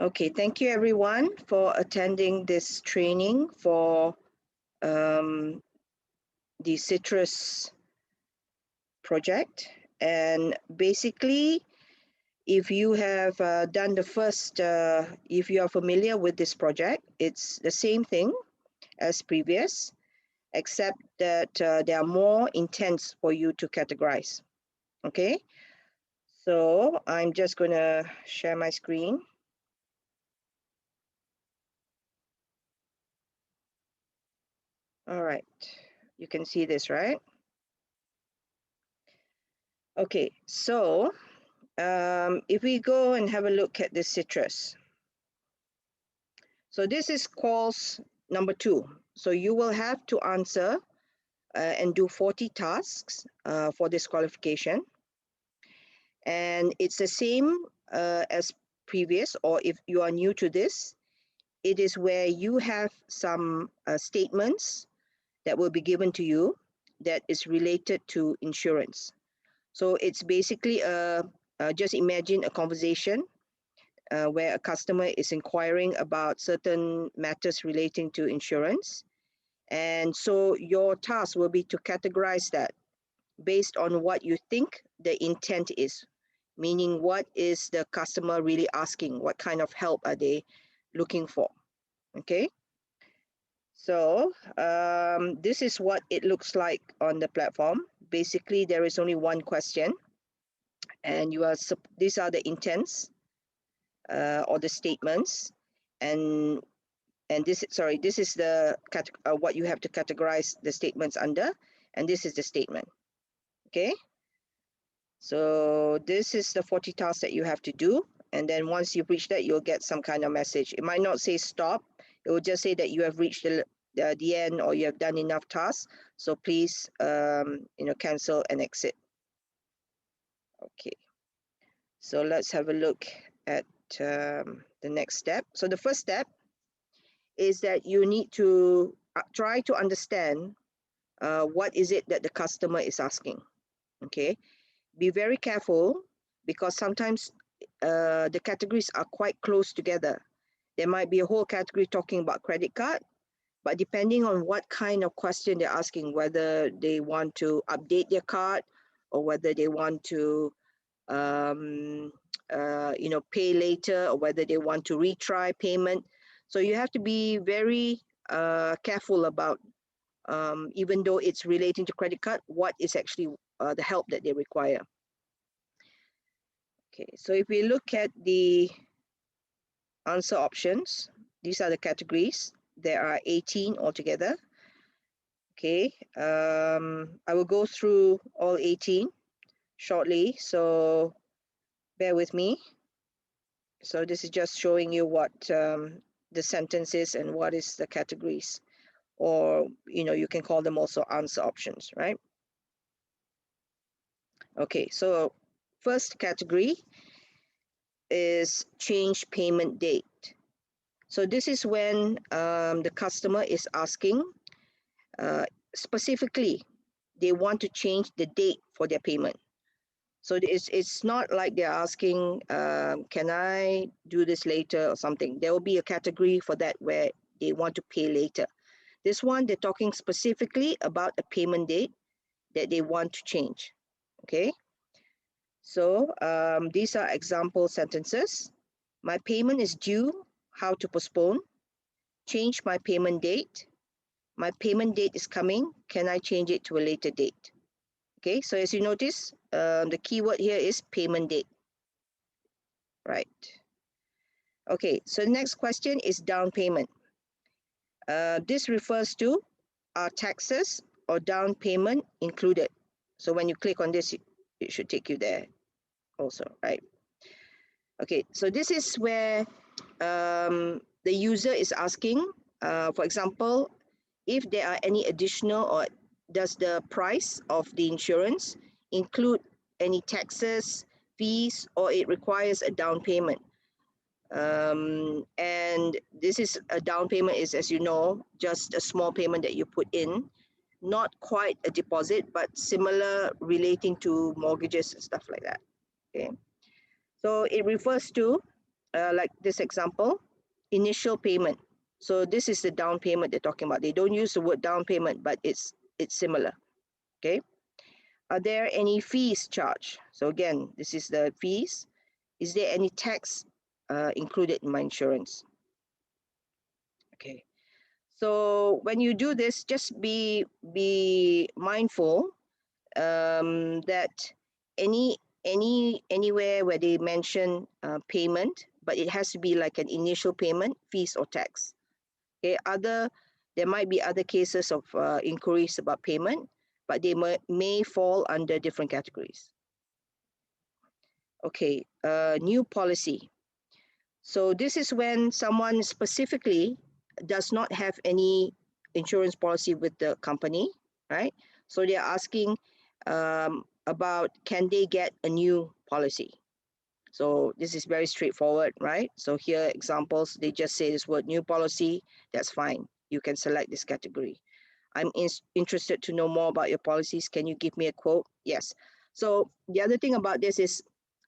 Okay, thank you everyone for attending this training for um, the citrus project. And basically, if you have done the first, if you are familiar with this project, it's the same thing as previous, except that there are more intents for you to categorize. Okay, so I'm just going to share my screen. All right, you can see this, right? Okay, so if we go and have a look at the citrus. So this is calls number 2. So you will have to answer and do 40 tasks for this qualification. And it's the same as previous, or if you are new to this, it is where you have some statements that will be given to you that is related to insurance. So it's basically just imagine a conversation where a customer is inquiring about certain matters relating to insurance. And so your task will be to categorize that based on what you think the intent is, meaning what is the customer really asking, what kind of help are they looking for. Okay, so this is what it looks like on the platform. Basically, there is only one question, and these are the intents or the statements, and this is the what you have to categorize the statements under, and this is the statement. Okay, so this is the 40 tasks that you have to do, and then once you've reached that, you'll get some kind of message. It might not say stop, it will just say that you have reached the end, or you have done enough tasks, so please cancel and exit. Okay, so let's have a look at the next step. So the first step is that you need to try to understand what is it that the customer is asking. Okay, be very careful, because sometimes the categories are quite close together. There might be a whole category talking about credit card, but depending on what kind of question they're asking, whether they want to update their card, or whether they want to pay later, or whether they want to retry payment. So you have to be very careful about, even though it's relating to credit card, what is actually the help that they require. Okay, so if we look at the answer options, these are the categories. There are 18 altogether. Okay, I will go through all 18 shortly, so bear with me. So this is just showing you what the sentence is and what is the categories, or you can call them also answer options, right? Okay, so first category is change payment date. So this is when the customer is asking specifically, they want to change the date for their payment. So it's not like they're asking, can I do this later or something. There will be a category for that where they want to pay later. This one, they're talking specifically about a payment date that they want to change. Okay, so these are example sentences. My payment is due. How to postpone? Change my payment date. My payment date is coming. Can I change it to a later date? Okay, so as you notice, the keyword here is payment date. Right. Okay, so the next question is down payment. This refers to, are taxes or down payment included? So when you click on this, it should take you there also, right? Okay, so this is where the user is asking, for example, if there are any additional, or does the price of the insurance include any taxes, fees, or it requires a down payment. And this is a down payment is, as you know, just a small payment that you put in, not quite a deposit, but similar relating to mortgages and stuff like that. Okay, so it refers to like this example, initial payment. So this is the down payment they're talking about. They don't use the word down payment, but it's similar. Okay. Are there any fees charged? So again, this is the fees. Is there any tax included in my insurance? Okay. So when you do this, just be mindful that anywhere where they mention payment, but it has to be like an initial payment, fees or tax. Okay. There might be other cases of inquiries about payment, but they may fall under different categories. Okay. New policy. So this is when someone specifically does not have any insurance policy with the company, right? So they're asking about can they get a new policy. So this is very straightforward, right? So here examples, they just say this word new policy, that's fine. You can select this category. I'm interested to know more about your policies. Can you give me a quote? Yes. So the other thing about this is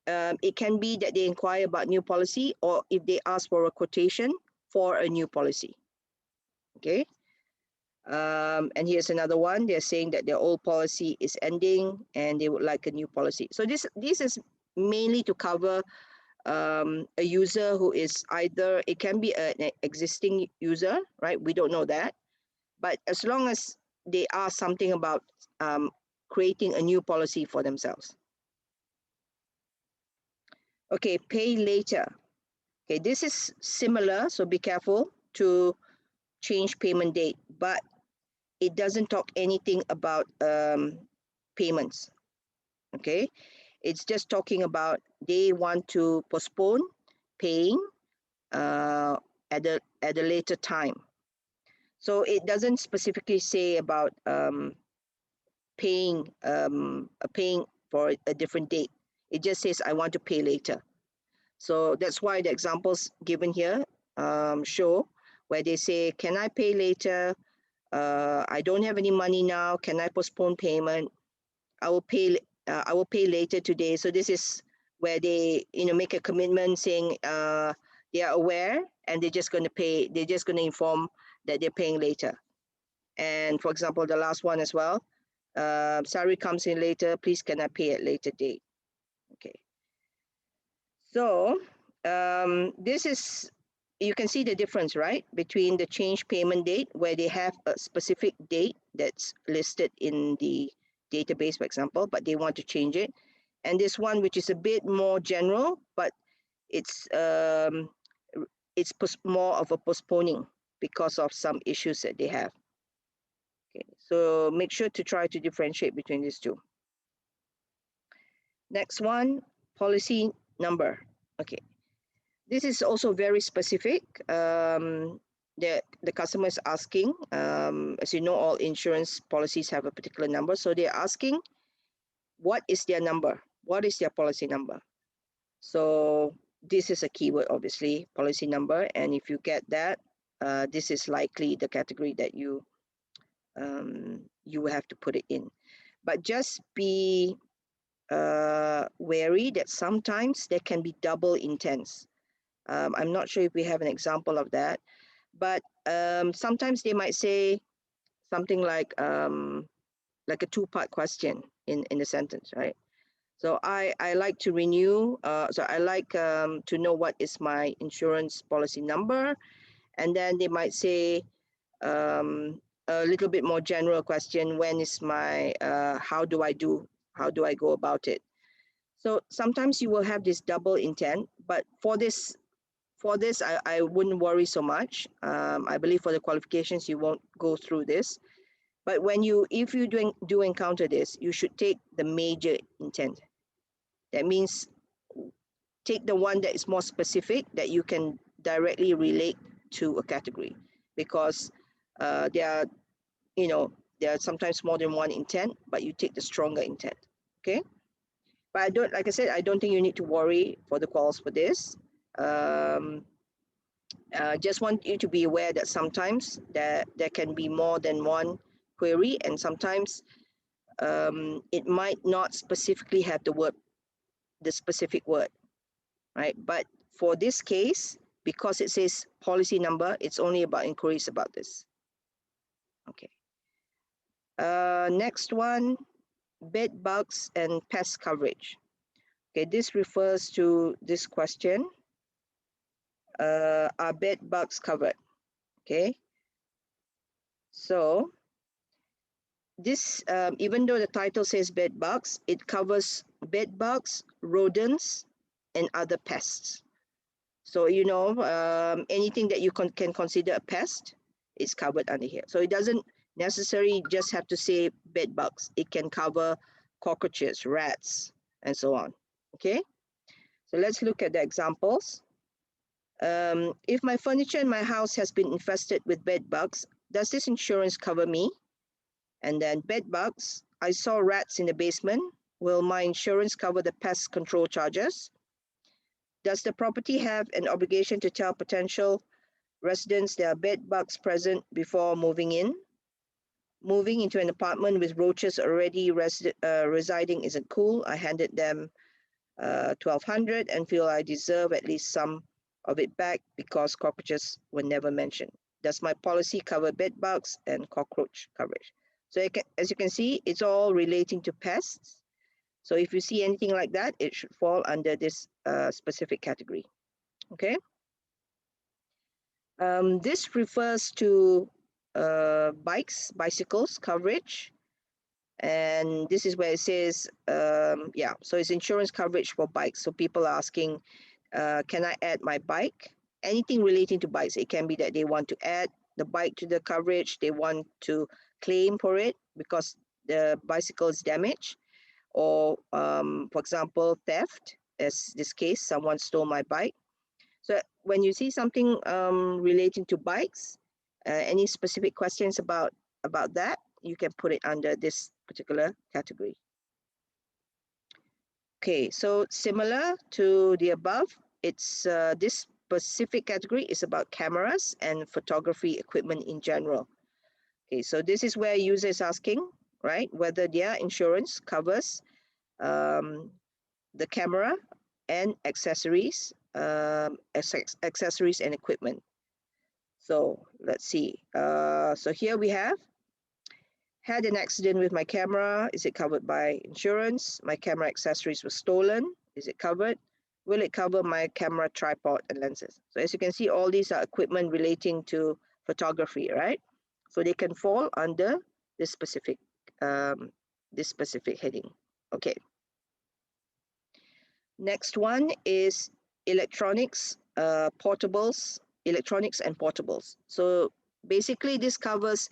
it can be that they inquire about new policy, or if they ask for a quotation for a new policy. Okay. And here's another one. They're saying that their old policy is ending and they would like a new policy. So this is mainly to cover a user who is either, it can be an existing user, right? We don't know that. But as long as they ask something about creating a new policy for themselves. Okay, pay later. Okay, this is similar, so be careful to change payment date, but it doesn't talk anything about payments. Okay, it's just talking about they want to postpone paying at a later time. So it doesn't specifically say about paying for a different date. It just says I want to pay later. So that's why the examples given here show where they say, can I pay later? I don't have any money now. Can I postpone payment? I will pay. I will pay later today. So this is where they, make a commitment saying they are aware and they're just going to pay. They're just going to inform that they're paying later. And for example, the last one as well. Salary comes in later. Please, can I pay at later date? Okay. So this is, you can see the difference, right, between the change payment date where they have a specific date that's listed in the database, for example, but they want to change it, and this one which is a bit more general, but it's more of a postponing because of some issues that they have. Okay, so make sure to try to differentiate between these two. Next one, policy number. Okay, this is also very specific. The customer is asking, as you know, all insurance policies have a particular number. So they're asking, what is their number? What is their policy number? So this is a keyword, obviously, policy number. And if you get that, this is likely the category that you will have to put it in. But just be wary that sometimes there can be double intents. I'm not sure if we have an example of that, but sometimes they might say something like a two-part question in the sentence, right? So I like to renew. So I like to know what is my insurance policy number, and then they might say a little bit more general question. When is my? How do I go about it? So sometimes you will have this double intent, but for this, I wouldn't worry so much. I believe for the qualifications, you won't go through this. But if you do encounter this, you should take the major intent. That means take the one that is more specific, that you can directly relate to a category, because there are sometimes more than one intent, but you take the stronger intent. Okay. But like I said, I don't think you need to worry for the calls for this. Just want you to be aware that sometimes there can be more than one query, and sometimes it might not specifically have the specific word, right? But for this case, because it says policy number, it's only about inquiries about this. Okay. Next one, bed bugs and pest coverage. Okay, this refers to this question. Are bed bugs covered? Okay. So this, even though the title says bed bugs, it covers bed bugs, rodents, and other pests. So, you know, anything that you can consider a pest is covered under here. So it doesn't necessarily just have to say bed bugs. It can cover cockroaches, rats, and so on. Okay, so let's look at the examples. If my furniture in my house has been infested with bed bugs, does this insurance cover me? And then bed bugs, I saw rats in the basement. Will my insurance cover the pest control charges? Does the property have an obligation to tell potential residents there are bed bugs present before moving in? Moving into an apartment with roaches already residing isn't cool. I handed them $1,200 and feel I deserve at least some of it back because cockroaches were never mentioned. Does my policy cover bed bugs and cockroach coverage? So as you can see, it's all relating to pests. So if you see anything like that, it should fall under this specific category. Okay. This refers to bicycles coverage. And this is where it says, yeah, so it's insurance coverage for bikes. So people are asking, can I add my bike? Anything relating to bikes. It can be that they want to add the bike to the coverage. They want to claim for it because the bicycle is damaged. Or, for example, theft. As this case, someone stole my bike. So when you see something relating to bikes, any specific questions about that, you can put it under this particular category. Okay, so similar to the above, it's this specific category is about cameras and photography equipment in general. Okay, so this is where user is asking, right, whether their insurance covers the camera and accessories, accessories and equipment. So let's see. So here we have had an accident with my camera. Is it covered by insurance? My camera accessories were stolen. Is it covered? Will it cover my camera tripod and lenses? So as you can see, all these are equipment relating to photography, right? So they can fall under this specific heading. Okay. Next one is electronics, portables, electronics and portables. So basically this covers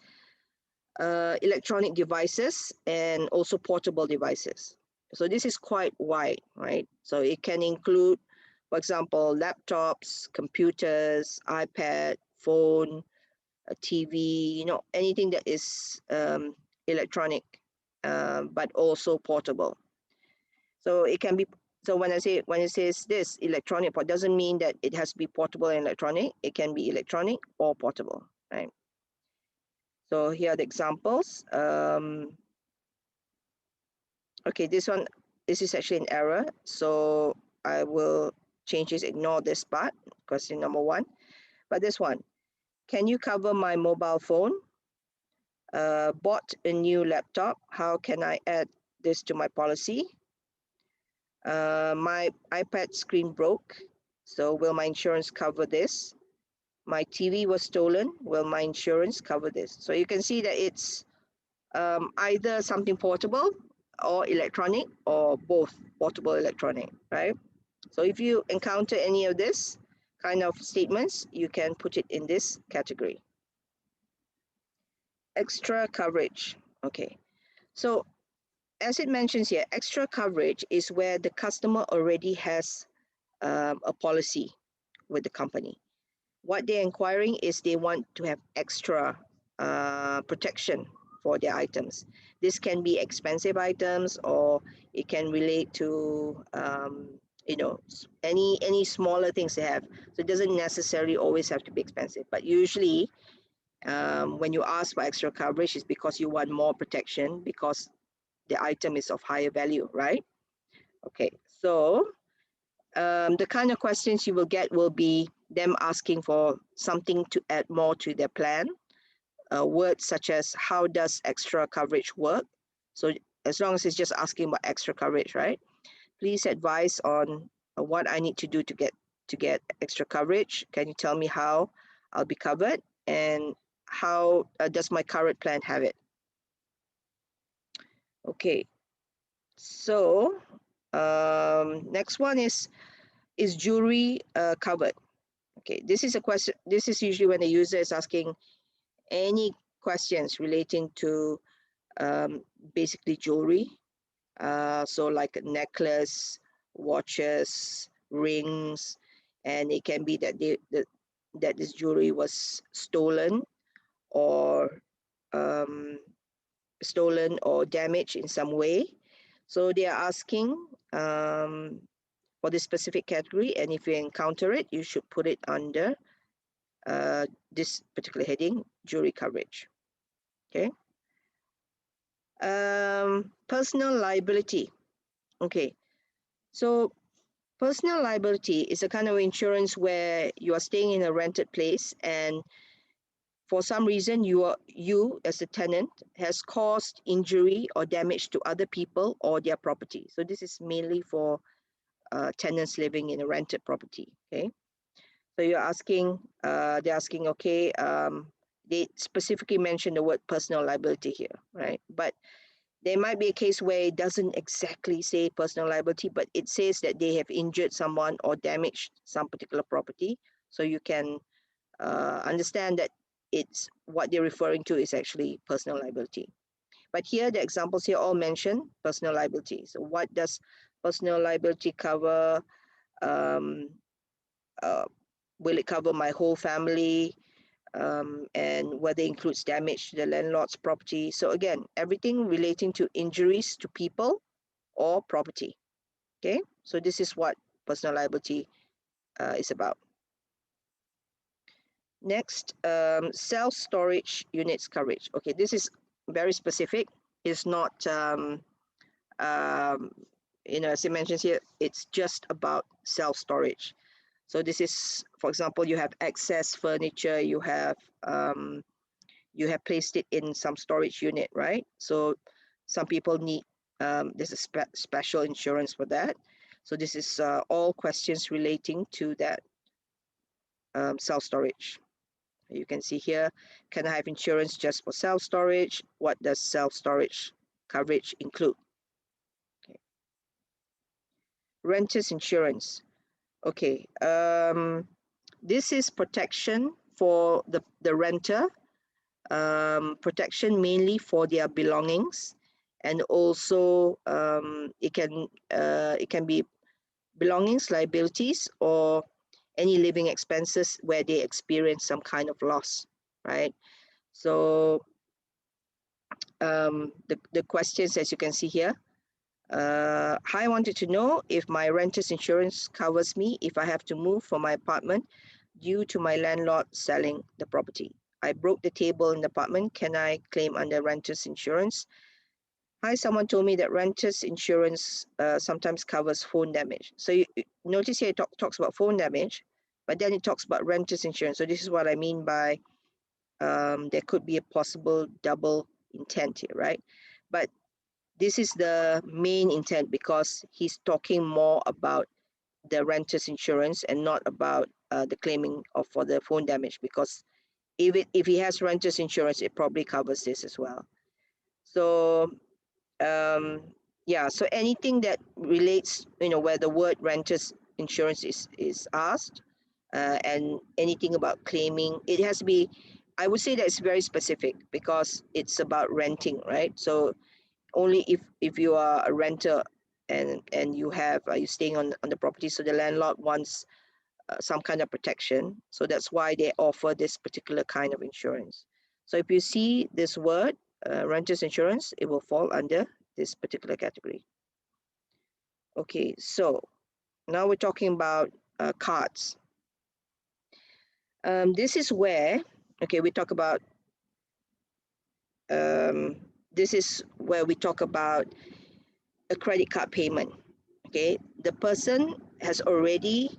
electronic devices and also portable devices. So this is quite wide, right? So it can include, for example, laptops, computers, iPad, phone, a TV, you know, anything that is electronic, but also portable. So it can be, so when it says this electronic, it doesn't mean that it has to be portable and electronic. It can be electronic or portable, right? So here are the examples. Okay, this is actually an error. So I will change this, ignore this part, question number 1. But this one, can you cover my mobile phone? Bought a new laptop. How can I add this to my policy? My iPad screen broke. So will my insurance cover this? My TV was stolen. Will my insurance cover this? So you can see that it's either something portable or electronic or both portable electronic, right? So if you encounter any of this kind of statements, you can put it in this category. Extra coverage. Okay. So as it mentions here, extra coverage is where the customer already has a policy with the company. What they're inquiring is they want to have extra protection for their items. This can be expensive items, or it can relate to you know, any smaller things they have. So it doesn't necessarily always have to be expensive, but usually when you ask for extra coverage, it's because you want more protection because the item is of higher value, right? Okay, so The kind of questions you will get will be them asking for something to add more to their plan. Words such as how does extra coverage work? So as long as it's just asking about extra coverage, right? Please advise on what I need to do to get extra coverage. Can you tell me how I'll be covered, and how does my current plan have it? Okay, so next one is jewelry covered? Okay, this is a question. This is usually when the user is asking any questions relating to basically jewelry. So like a necklace, watches, rings, and it can be that that this jewelry was or um, stolen or damaged in some way. So they are asking for this specific category, and if you encounter it, you should put it under this particular heading, jewelry coverage. Okay. Personal liability. Okay. So personal liability is a kind of insurance where you are staying in a rented place, and for some reason you as a tenant has caused injury or damage to other people or their property. So this is mainly for tenants living in a rented property. Okay. So they're asking, okay, they specifically mention the word personal liability here, right? But there might be a case where it doesn't exactly say personal liability, but it says that they have injured someone or damaged some particular property. So you can understand that it's what they're referring to is actually personal liability. But here, the examples here all mention personal liability. So what does personal liability cover? Um, uh, will it cover my whole family? And whether it includes damage to the landlord's property. So again, everything relating to injuries to people or property. Okay, so this is what personal liability is about. Next, self-storage units coverage. Okay, this is very specific. It's not, um, as it mentions here, it's just about self-storage. So this is, for example, you have excess furniture, you have placed it in some storage unit, right? So some people need, there's a special insurance for that. So this is all questions relating to that self-storage. You can see here, can I have insurance just for self-storage? What does self-storage coverage include? Okay. Renters insurance. Okay, this is protection for the renter, protection mainly for their belongings, and also it can be belongings, liabilities, or any living expenses where they experience some kind of loss, right? So the questions, as you can see here, I wanted to know if my renter's insurance covers me if I have to move from my apartment due to my landlord selling the property. I broke the table in the apartment. Can I claim under renter's insurance? Hi, someone told me that renter's insurance sometimes covers phone damage. So you notice here it talks about phone damage, but then it talks about renter's insurance. So this is what I mean by there could be a possible double intent here, right? But this is the main intent because he's talking more about the renter's insurance and not about the claiming of for the phone damage, because if he has renter's insurance, it probably covers this as well. So yeah, so anything that relates, where the word renter's insurance is asked, and anything about claiming, it has to be, I would say that it's very specific because it's about renting, right? So only if you are a renter and you have you staying on the property, so the landlord wants some kind of protection, so that's why they offer this particular kind of insurance. So if you see this word renters insurance, it will fall under this particular category. Okay, so now we're talking about cards. This is where, okay, we talk about this is where we talk about a credit card payment. Okay, the person has already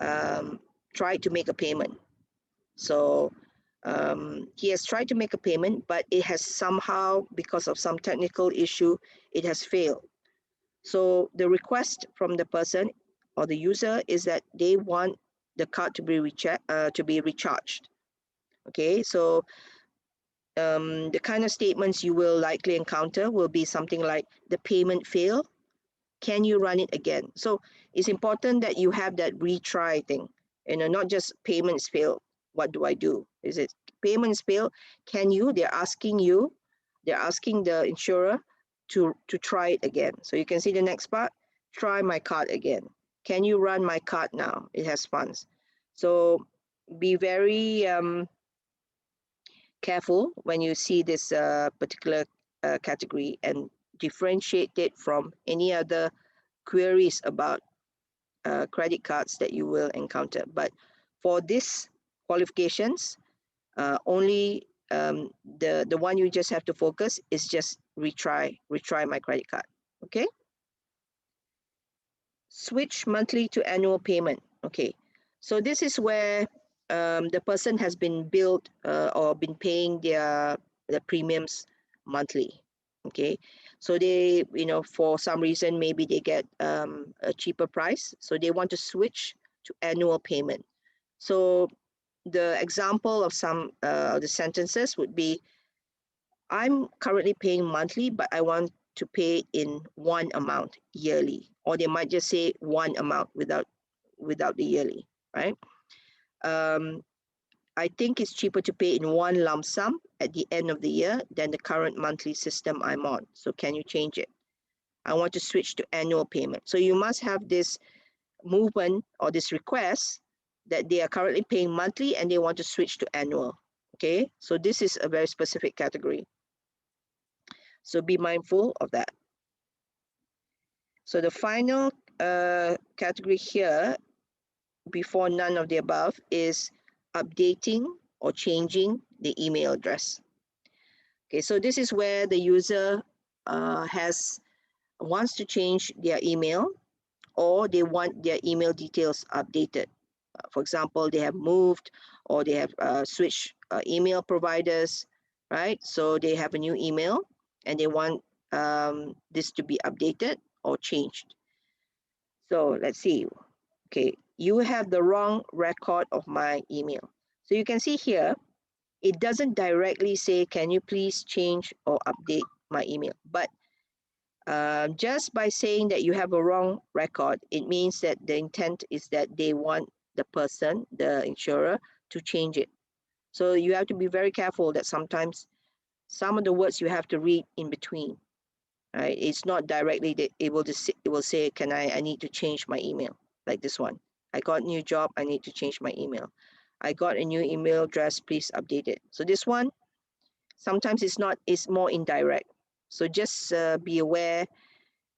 tried to make a payment. So he has tried to make a payment, but it has somehow, because of some technical issue, it has failed. So the request from the person or the user is that they want the card to be recharged. Okay, so the kind of statements you will likely encounter will be something like, the payment failed, can you run it again? So it's important that you have that retry thing, not just payments fail, what do I do? Is it payments fail? Can you? They're asking the insurer to try it again. So you can see the next part, try my card again. Can you run my card now? It has funds. So be very careful when you see this particular category, and differentiate it from any other queries about credit cards that you will encounter. But for this qualifications, only the one you just have to focus is just retry my credit card. Okay. Switch monthly to annual payment. Okay, so this is where the person has been billed or been paying their premiums monthly. Okay, so they, for some reason, maybe they get a cheaper price, so they want to switch to annual payment. So the example of some the sentences would be, I'm currently paying monthly, but I want to pay in one amount yearly. Or they might just say one amount without the yearly, right? Um, I think it's cheaper to pay in one lump sum at the end of the year than the current monthly system I'm on. So can you change it? I want to switch to annual payment. So you must have this movement or this request that they are currently paying monthly and they want to switch to annual. Okay, so this is a very specific category. So be mindful of that. So the final category here, before none of the above, is updating or changing the email address. Okay, so this is where the user wants to change their email, or they want their email details updated. For example, they have moved, or they have switched email providers, right? So they have a new email and they want this to be updated or changed. So let's see. Okay, you have the wrong record of my email. So you can see here, it doesn't directly say, can you please change or update my email? But just by saying that you have a wrong record, it means that the intent is that they want the person, the insurer, to change it. So you have to be very careful that sometimes some of the words you have to read in between. Right? It's not directly able to say, it will say, I need to change my email, like this one. I got a new job, I need to change my email. I got a new email address, please update it. So this one, sometimes it's more indirect. So just be aware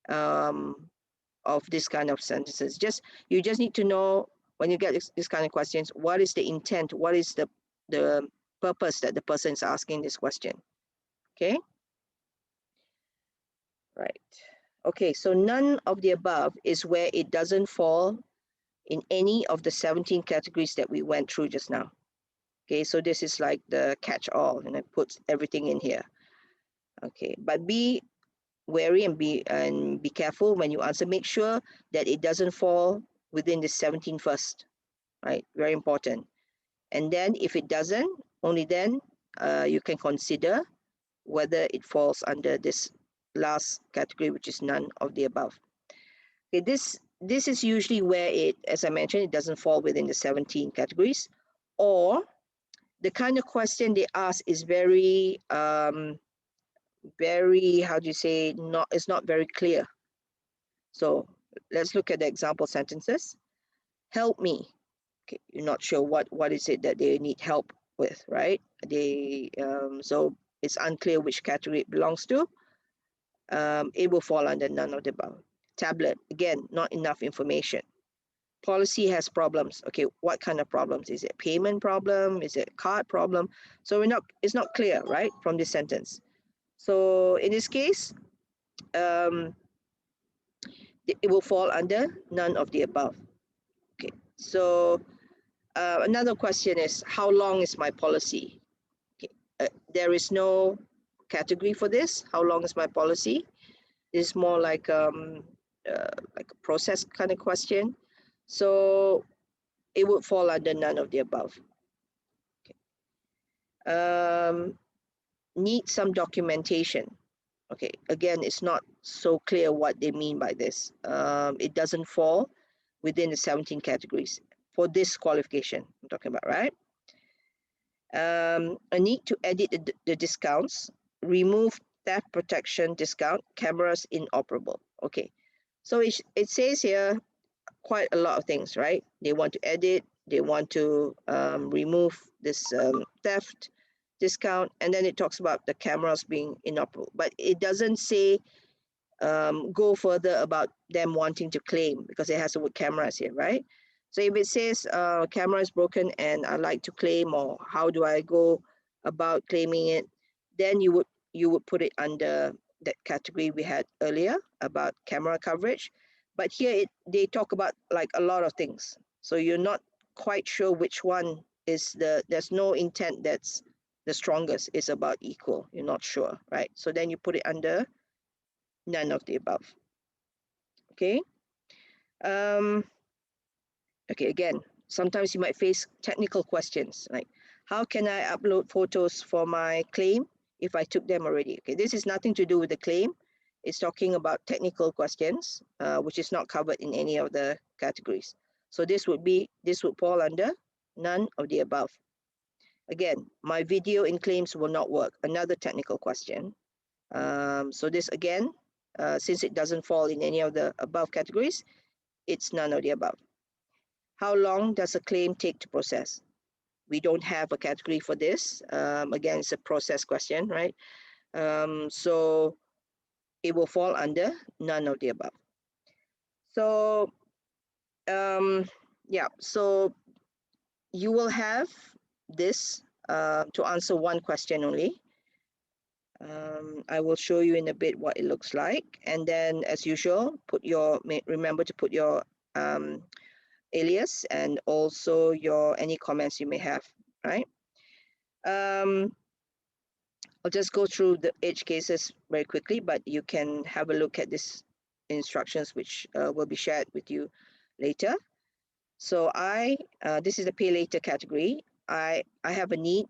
of this kind of sentences. You just need to know, when you get this kind of questions, what is the intent? What is the purpose that the person is asking this question? Okay. Right. Okay, so none of the above is where it doesn't fall in any of the 17 categories that we went through just now. Okay, so this is like the catch-all, and it puts everything in here. Okay, but be wary and be careful when you answer. Make sure that it doesn't fall within the 17 first, right? Very important. And then if it doesn't, only then you can consider whether it falls under this last category, which is none of the above. Okay, this is usually where it, as I mentioned, it doesn't fall within the 17 categories, or the kind of question they ask is very very, how do you say, it's not very clear. So let's look at the example sentences. Help me. Okay, you're not sure what is it that they need help with, right? So it's unclear which category it belongs to. It will fall under none of the above. Tablet, again, not enough information. Policy has problems. Okay, what kind of problems? Is it payment problem? Is it card problem? So it's not clear, right, from this sentence. So in this case, it will fall under none of the above. Okay, so another question is, how long is my policy? Okay. There is no category for this. How long is my policy? This is more like a process kind of question. So it would fall under none of the above. Okay. Need some documentation. Okay, again, it's not so clear what they mean by this. It doesn't fall within the 17 categories for this qualification I'm talking about, right? A need to edit the discounts, remove theft protection discount, cameras inoperable. Okay, so it says here quite a lot of things, right? They want to edit, they want to remove this theft discount, and then it talks about the cameras being inoperable, but it doesn't say go further about them wanting to claim, because it has the word cameras here, right? So if it says camera is broken and I'd like to claim, or how do I go about claiming it, then you would put it under that category we had earlier about camera coverage. But here they talk about like a lot of things, so you're not quite sure which one is there's no intent that's the strongest. It's about equal, you're not sure, right? So then you put it under none of the above. Okay. Okay, again, sometimes you might face technical questions like, how can I upload photos for my claim if I took them already? Okay, this is nothing to do with the claim. It's talking about technical questions, which is not covered in any of the categories. So this would fall under none of the above. Again, my video in claims will not work. Another technical question. So this again, since it doesn't fall in any of the above categories, it's none of the above. How long does a claim take to process? We don't have a category for this. Again, it's a process question, right? So it will fall under none of the above. So yeah, so you will have this to answer one question only. I will show you in a bit what it looks like, and then as usual, remember to put your alias and also any comments you may have, right? I'll just go through the edge cases very quickly, but you can have a look at these instructions, which will be shared with you later. So this is a pay later category. I have a need.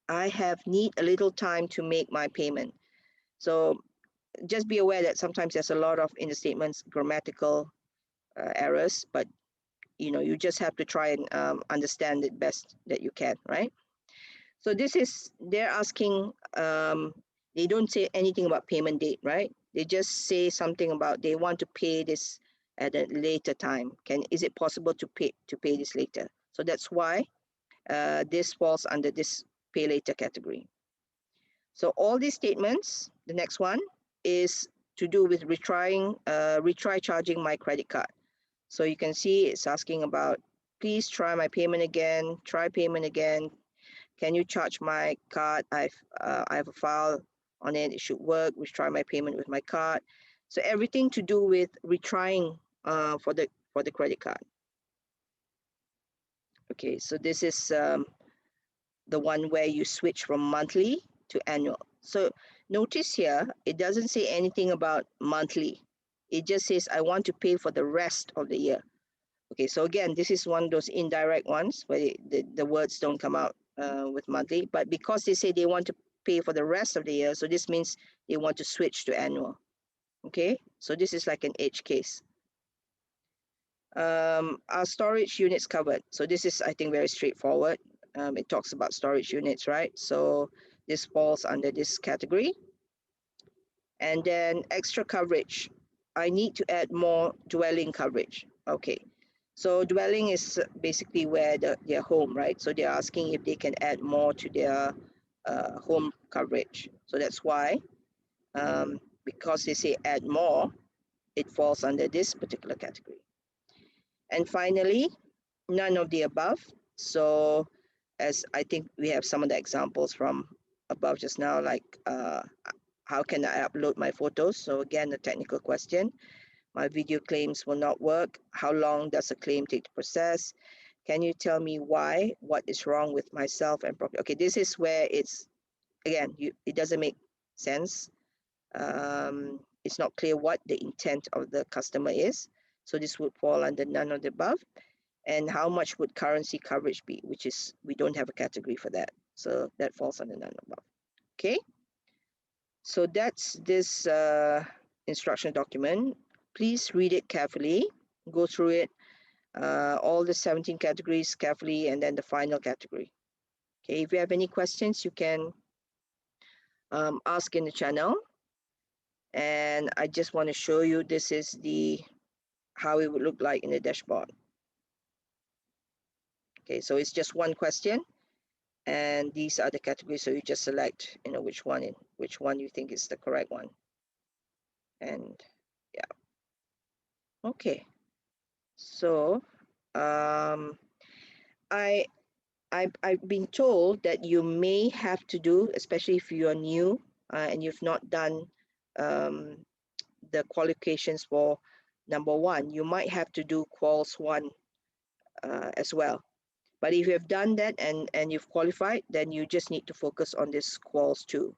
I have need a little time to make my payment. So just be aware that sometimes there's a lot of in the statements grammatical errors, but you just have to try and understand it best that you can, right? So they're asking, they don't say anything about payment date, right? They just say something about they want to pay this at a later time. Is it possible to pay this later? So that's why this falls under this pay later category. So all these statements, the next one is to do with retry charging my credit card. So you can see it's asking about, please try my payment again, try payment again. Can you charge my card? I have a file on it. It should work. Retry my payment with my card. So everything to do with retrying for the credit card. Okay, so this is the one where you switch from monthly to annual. So notice here, it doesn't say anything about monthly. It just says, I want to pay for the rest of the year. Okay, so again, this is one of those indirect ones where the words don't come out with monthly, but because they say they want to pay for the rest of the year, so this means they want to switch to annual. Okay, so this is like an edge case. Our storage units covered. So this is, I think, very straightforward. It talks about storage units, right? So this falls under this category. And then extra coverage. I need to add more dwelling coverage. Okay. So dwelling is basically where their home, right? So they're asking if they can add more to their home coverage. So that's why, because they say add more, it falls under this particular category. And finally, none of the above. So as I think we have some of the examples from above just now, like how can I upload my photos? So again, a technical question. My video claims will not work. How long does a claim take to process? Can you tell me why? What is wrong with myself and property? Okay, this is where it's, again, it doesn't make sense. It's not clear what the intent of the customer is. So this would fall under none of the above. And how much would currency coverage be, which is, we don't have a category for that. So that falls under none above. Okay. So that's this instruction document. Please read it carefully, go through it, all the 17 categories carefully, and then the final category. Okay, if you have any questions, you can ask in the channel. And I just want to show you, this is how it would look like in the dashboard. Okay, so it's just one question, and these are the categories. So you just select, which one you think is the correct one. And yeah, okay. So I've been told that you may have to do, especially if you are new and you've not done the qualifications for number 1, you might have to do Quals 1 as well. But if you have done that and you've qualified, then you just need to focus on this Quals 2.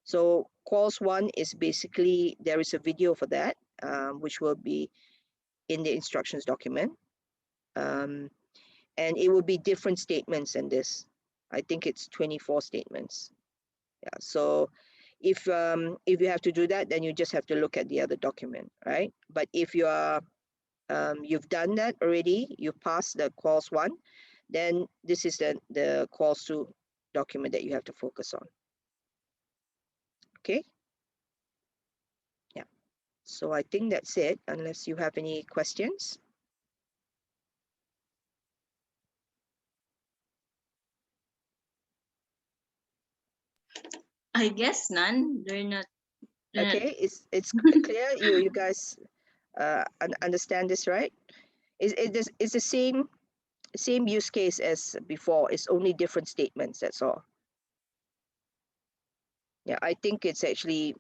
So Quals 1 is basically, there is a video for that, which will be in the instructions document. And it will be different statements in this. I think it's 24 statements. Yeah. So if you have to do that, then you just have to look at the other document, right? But if you are you've done that already, you've passed the Quals 1, then this is the Quals 2 document that you have to focus on. Okay. Yeah. So I think that's it, unless you have any questions. I guess none. They're not. Okay, it's clear. You guys understand this, right? It's the same use case as before. It's only different statements. That's all. Yeah, I think it's actually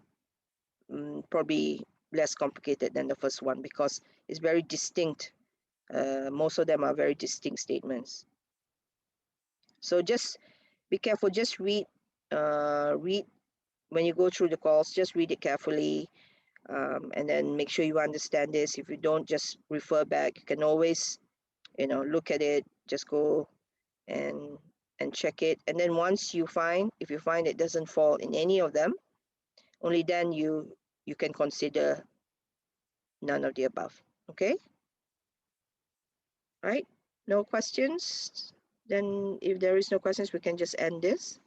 probably less complicated than the first one because it's very distinct. Most of them are very distinct statements. So just be careful. Just read when you go through the calls. Just read it carefully, and then make sure you understand this. If you don't, just refer back. You can always, look at it. Just go and check it. And then once if you find it doesn't fall in any of them, only then you can consider none of the above. Okay. Right. No questions. Then if there is no questions, we can just end this.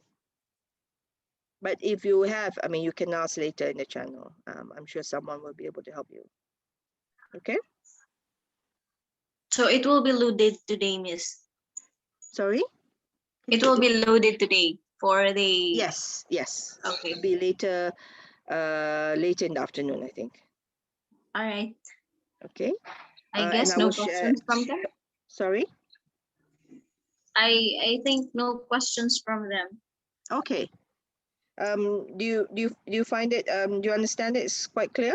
But if you have, you can ask later in the channel. I'm sure someone will be able to help you. Okay. So it will be loaded today, Miss. Sorry. It will be loaded today for the. Yes. Okay. It'll be later in the afternoon, I think. All right. Okay. I guess no questions from them. Sorry. I think no questions from them. Okay. Do you find it? Do you understand it? It's quite clear.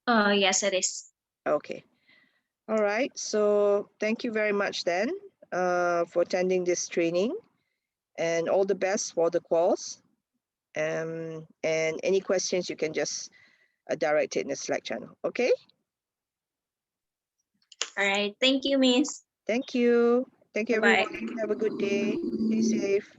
Yes, it is. Okay. All right. So thank you very much then for attending this training, and all the best for the calls. And any questions, you can just direct it in the Slack channel. Okay. All right. Thank you, Miss. Thank you. Thank you, Bye-bye. everyone. Have a good day. Stay safe.